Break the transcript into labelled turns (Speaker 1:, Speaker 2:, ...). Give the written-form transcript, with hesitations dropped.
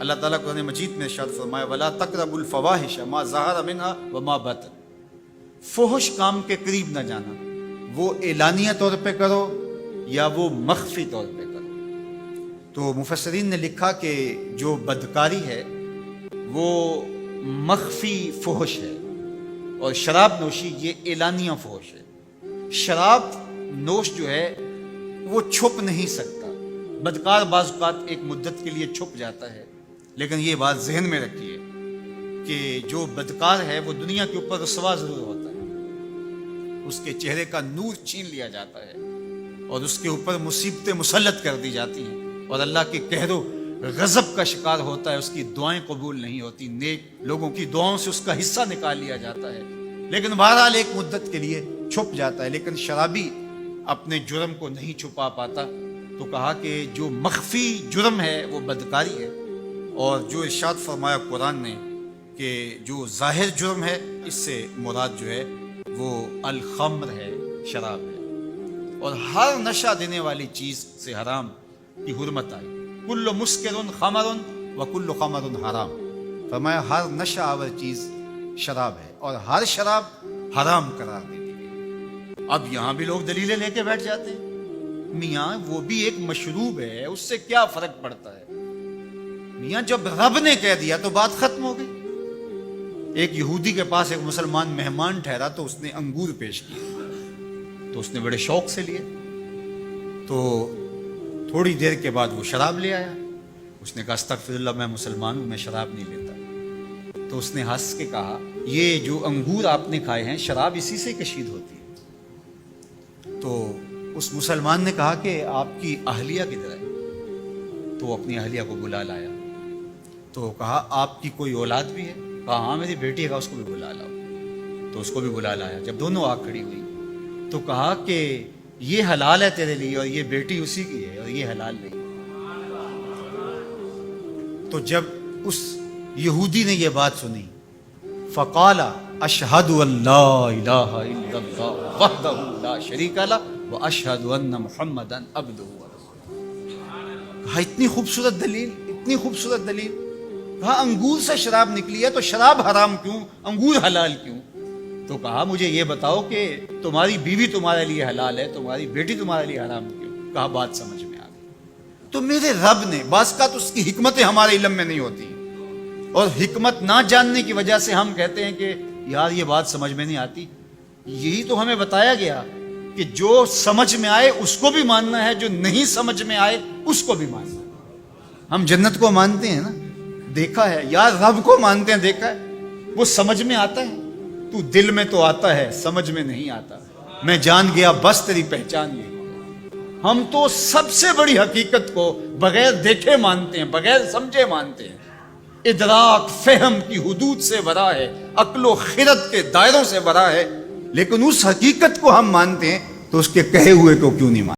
Speaker 1: اللہ تعالیٰ قرآن مجید میں ارشاد فرمایا وَلَا تَقْرَبُوا الْفَوَاحِشَ مَا ظَهَرَ مِنْهَا وَمَا بَطَنَ، فحش کام کے قریب نہ جانا، وہ اعلانیہ طور پہ کرو یا وہ مخفی طور پہ کرو۔ تو مفسرین نے لکھا کہ جو بدکاری ہے وہ مخفی فحش ہے، اور شراب نوشی یہ اعلانیہ فحش ہے۔ شراب نوش جو ہے وہ چھپ نہیں سکتا، بدکار بعض اوقات ایک مدت کے لیے چھپ جاتا ہے، لیکن یہ بات ذہن میں رکھیے کہ جو بدکار ہے وہ دنیا کے اوپر رسوا ضرور ہوتا ہے، اس کے چہرے کا نور چھین لیا جاتا ہے اور اس کے اوپر مصیبتیں مسلط کر دی جاتی ہیں، اور اللہ کے قہر و غضب کا شکار ہوتا ہے، اس کی دعائیں قبول نہیں ہوتی، نیک لوگوں کی دعاؤں سے اس کا حصہ نکال لیا جاتا ہے، لیکن بہرحال ایک مدت کے لیے چھپ جاتا ہے۔ لیکن شرابی اپنے جرم کو نہیں چھپا پاتا، تو کہا کہ جو مخفی جرم ہے وہ بدکاری ہے، اور جو ارشاد فرمایا قرآن نے کہ جو ظاہر جرم ہے اس سے مراد جو ہے وہ الخمر ہے، شراب ہے، اور ہر نشہ دینے والی چیز سے حرام کی حرمت آئی، کل مسکر خمر و کل خمر حرام، فرمایا ہر نشہ آور چیز شراب ہے اور ہر شراب حرام قرار دے دی گئی۔ اب یہاں بھی لوگ دلیلیں لے کے بیٹھ جاتے ہیں، میاں وہ بھی ایک مشروب ہے، اس سے کیا فرق پڑتا ہے؟ میاں جب رب نے کہہ دیا تو بات ختم ہو گئی۔ ایک یہودی کے پاس ایک مسلمان مہمان ٹھہرا تو اس نے انگور پیش کیے، تو اس نے بڑے شوق سے لیے، تو تھوڑی دیر کے بعد وہ شراب لے آیا۔ اس نے کہا استغفر اللہ، میں مسلمان ہوں، میں شراب نہیں لیتا۔ تو اس نے ہنس کے کہا یہ جو انگور آپ نے کھائے ہیں شراب اسی سے کشید ہوتی ہے۔ تو اس مسلمان نے کہا کہ آپ کی اہلیہ کدھر ہے؟ تو وہ اپنی اہلیہ کو بلا لایا، تو کہا آپ کی کوئی اولاد بھی ہے؟ کہا ہاں میری بیٹی ہے، اس کو بھی بلا لاؤ۔ تو اس کو بھی بلا لایا۔ جب دونوں آ کھڑی ہوئی تو کہا کہ یہ حلال ہے تیرے لیے اور یہ بیٹی اسی کی ہے اور یہ حلال نہیں۔ تو جب اس یہودی نے یہ بات سنی فقال اشہد ان لا الہ الا اللہ وحدہ لا شریک لہ واشہد ان محمدا عبدہ ورسولہ۔ کہا اتنی خوبصورت دلیل، اتنی خوبصورت دلیل۔ کہا انگور سے شراب نکلی ہے تو شراب حرام کیوں، انگور حلال کیوں؟ تو کہا مجھے یہ بتاؤ کہ تمہاری بیوی تمہارے لیے حلال ہے، تمہاری بیٹی تمہارے لیے حرام کیوں؟ کہا بات سمجھ میں آ گئی۔ تو میرے رب نے بعض کا تو اس کی حکمتیں ہمارے علم میں نہیں ہوتی، اور حکمت نہ جاننے کی وجہ سے ہم کہتے ہیں کہ یار یہ بات سمجھ میں نہیں آتی۔ یہی تو ہمیں بتایا گیا کہ جو سمجھ میں آئے اس کو بھی ماننا ہے، جو نہیں سمجھ میں آئے اس کو بھی ماننا ہے۔ ہم جنت کو مانتے ہیں نا، دیکھا ہے، یار رب کو مانتے ہیں، دیکھا ہے، وہ سمجھ میں آتا ہے، تو دل میں تو آتا ہے، سمجھ میں نہیں آتا، میں جان گیا بس تیری پہچان یہ۔ ہم تو سب سے بڑی حقیقت کو بغیر دیکھے مانتے ہیں، بغیر سمجھے مانتے ہیں۔ ادراک فہم کی حدود سے ورا ہے، عقل و خرد کے دائروں سے ورا ہے، لیکن اس حقیقت کو ہم مانتے ہیں تو اس کے کہے ہوئے کو کیوں نہیں مانتے؟